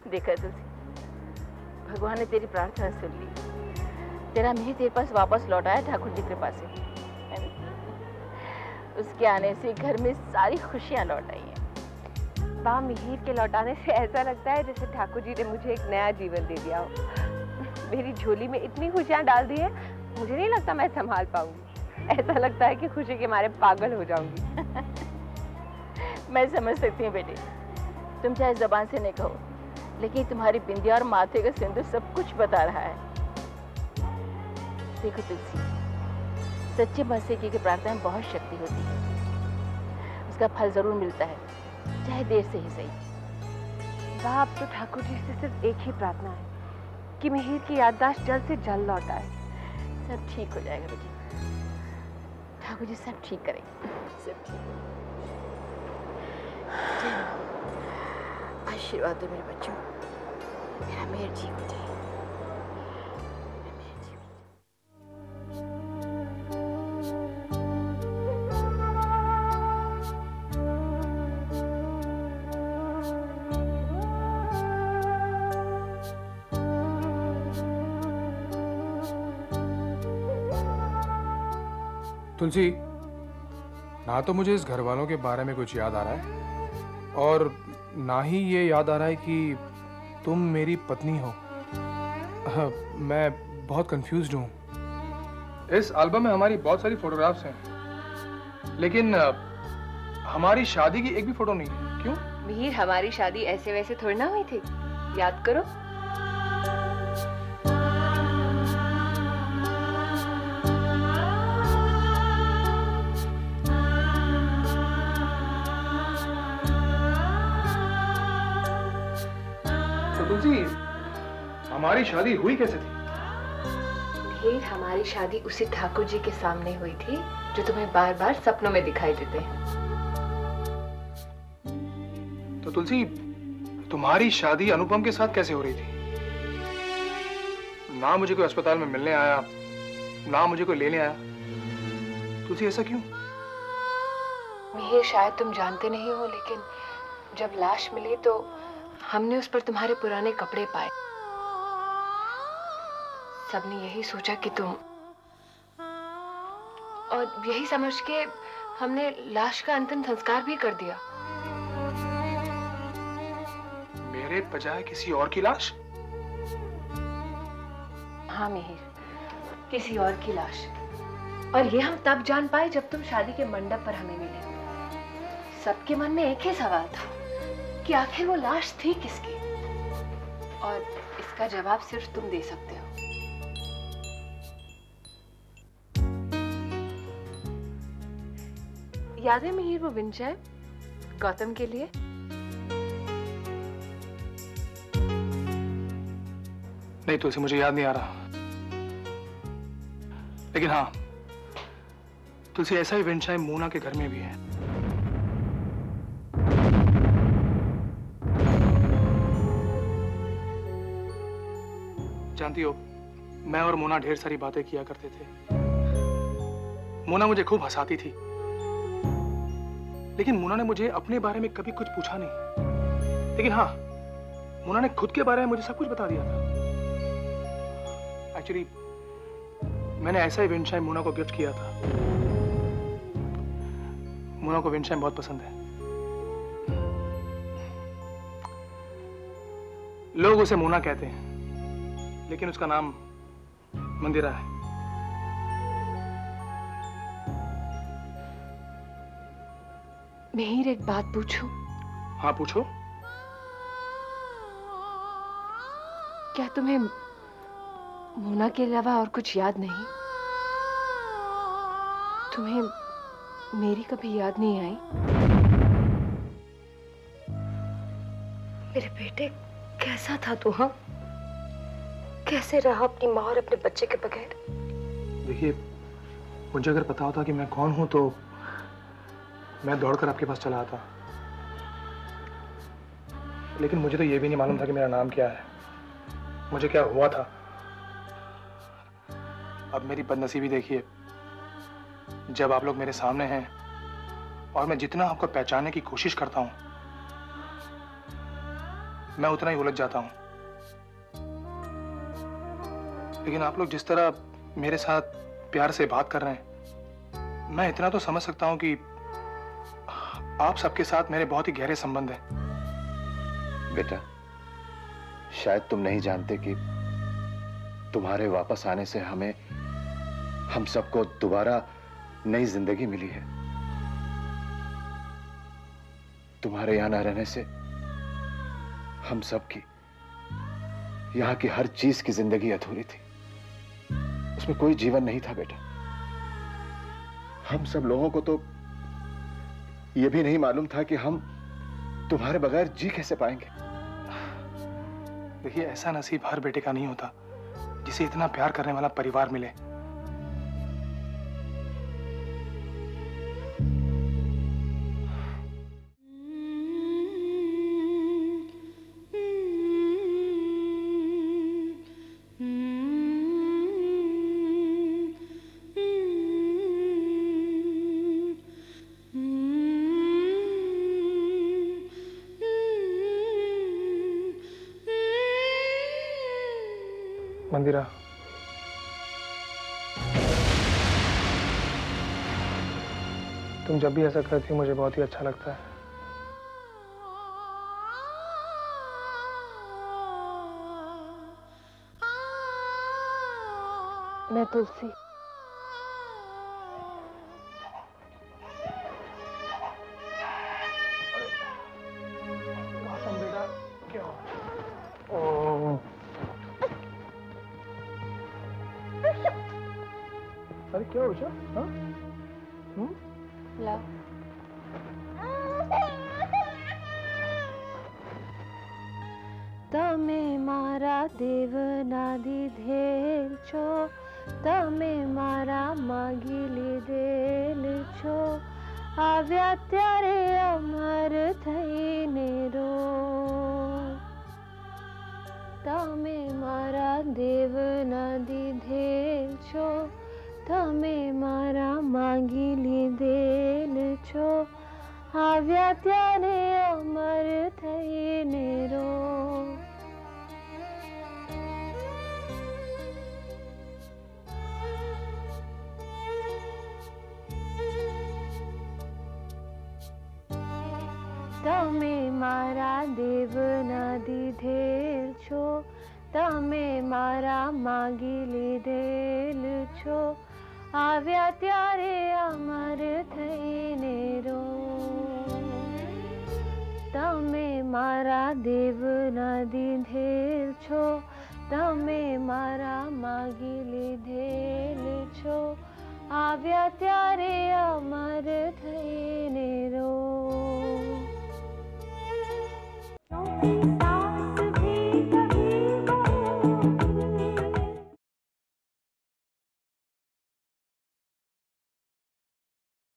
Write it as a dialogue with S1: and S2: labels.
S1: देखा तुलसी, भगवान ने तेरी प्रार्थना सुन ली। तेरा मिहिर तेरे पास वापस लौट आया ठाकुर जी कृपा से, है ना? उसके आने से घर में सारी खुशियां लौट आई हैं।
S2: वाह, मिहिर के लौटाने से ऐसा लगता है जैसे ठाकुर जी ने मुझे एक नया जीवन दे दिया हो। मेरी झोली में इतनी खुशियां डाल दी है, मुझे नहीं लगता मैं संभाल पाऊंगी। ऐसा लगता है कि खुशी के मारे पागल हो जाऊंगी।
S1: मैं समझ सकती हूँ बेटे, तुम चाहे जबान से नहीं कहो, लेकिन तुम्हारी बिंदिया और माथे का सिंदूर सब कुछ बता रहा है। देखो तुलसी, सच्चे मन से की प्रार्थना में बहुत शक्ति होती है, उसका फल जरूर मिलता है, चाहे देर से ही सही।
S2: वाह, अब तो ठाकुर जी से सिर्फ एक ही प्रार्थना है कि मिहिर की याददाश्त जल्द से जल्द लौट आए।
S1: सब ठीक हो जाएगा बेटी, ठाकुर जी सब ठीक करेंगे, सब ठीक। आशीर्वाद दो मेरे बच्चों, मेरा मिहिर ठीक हो जाए।
S3: तुलसी, ना तो मुझे इस घर वालों के बारे में कुछ याद आ रहा है और ना ही ये याद आ रहा है कि तुम मेरी पत्नी हो। मैं बहुत कंफ्यूज्ड हूँ। इस एल्बम में हमारी बहुत सारी फोटोग्राफ्स हैं, लेकिन हमारी शादी की एक भी फोटो नहीं है। क्यों?
S2: मिहिर, हमारी शादी ऐसे वैसे थोड़ी ना हुई थी, याद करो।
S3: तुलसी, हमारी शादी हुई कैसे थी?
S2: मिहिर, हमारी शादी उसी ठाकुर जी के सामने हुई थी जो तुम्हें बार बार सपनों में दिखाई देते हैं।
S3: तो तुलसी, तुम्हारी शादी अनुपम के साथ कैसे हो रही थी? ना मुझे कोई अस्पताल में मिलने आया, ना मुझे कोई लेने आया। तुलसी, ऐसा क्यों?
S2: मिहिर, शायद तुम जानते नहीं हो, लेकिन जब लाश मिली तो हमने उस पर तुम्हारे पुराने कपड़े पाए। सबने यही सोचा कि तुम, और यही समझ के हमने लाश का अंतिम संस्कार भी कर दिया।
S3: मेरे बजाय किसी और की लाश?
S2: हाँ मिहिर, किसी और की लाश। और ये हम तब जान पाए जब तुम शादी के मंडप पर हमें मिले। सबके मन में एक ही सवाल था कि आखिर वो लाश थी किसकी, और इसका जवाब सिर्फ तुम दे सकते हो। याद है मिहिर वो विंचाय गौतम के लिए?
S3: नहीं तुलसी, मुझे याद नहीं आ रहा। लेकिन हाँ तुलसी, ऐसा ही विंचाय मोना के घर में भी है। जानती हो, मैं और मोना ढेर सारी बातें किया करते थे। मोना मुझे खूब हंसाती थी, लेकिन मोना ने मुझे अपने बारे में कभी कुछ पूछा नहीं। लेकिन हाँ, मोना ने खुद के बारे में मुझे सब कुछ बता दिया था। एक्चुअली मैंने ऐसा ही विंचाय मोना को गिफ्ट किया था। मोना को विंचाय बहुत पसंद है। लोग उसे मोना कहते हैं, लेकिन उसका नाम मंदिरा है।
S2: मिहिर, एक बात पूछूं?
S3: हाँ पूछो।
S2: क्या तुम्हें मोना के अलावा और कुछ याद नहीं? तुम्हें मेरी कभी याद नहीं आई? मेरे बेटे, कैसा था तू? हाँ, कैसे रहा अपनी माँ और अपने बच्चे के बगैर?
S3: देखिए, मुझे अगर पता होता कि मैं कौन हूं तो मैं दौड़कर आपके पास चला आता, लेकिन मुझे तो ये भी नहीं मालूम था कि मेरा नाम क्या है, मुझे क्या हुआ था। अब मेरी बदनसीबी देखिए, जब आप लोग मेरे सामने हैं और मैं जितना आपको पहचानने की कोशिश करता हूं, मैं उतना ही उलझ जाता हूं। लेकिन आप लोग जिस तरह मेरे साथ प्यार से बात कर रहे हैं, मैं इतना तो समझ सकता हूं कि आप सबके साथ मेरे बहुत ही गहरे संबंध हैं।
S4: बेटा, शायद तुम नहीं जानते कि तुम्हारे वापस आने से हम सबको दोबारा नई जिंदगी मिली है। तुम्हारे यहां न रहने से हम सबकी, यहां की हर चीज की जिंदगी अधूरी थी, उसमें कोई जीवन नहीं था बेटा। हम सब लोगों को तो यह भी नहीं मालूम था कि हम तुम्हारे बगैर जी कैसे पाएंगे।
S3: देखिए, ऐसा नसीब हर बेटे का नहीं होता जिसे इतना प्यार करने वाला परिवार मिले। मंदिरा, तुम जब भी ऐसा करती हो मुझे बहुत ही अच्छा लगता है।
S2: मैं तुलसी।
S3: गौतम बेटा, क्या ओ, अरे क्या हो गया? हाँ?
S2: लाओ। તમે મારા દેવનાદી ધેર છો, તમે મારા માગી લીધેલ છો, આવ્યા ત્યારે અમર થઈને રો। તમે મારા દેવનાદી ધેર છો, તમે મારા માગી લીધેલ છો, આવ્યા ત્યારે અમર થઈને રો। તમે મારા દેવનાદી ધેર છો, તમે મારા માગી લીધેલ છો, આવ્યા ત્યારે અમર થઈને રો। તમે મારા દેવનાદી ધેર છો, તમે મારા માગી લીધેલ છો, આવ્યા ત્યારે અમર થઈને રો।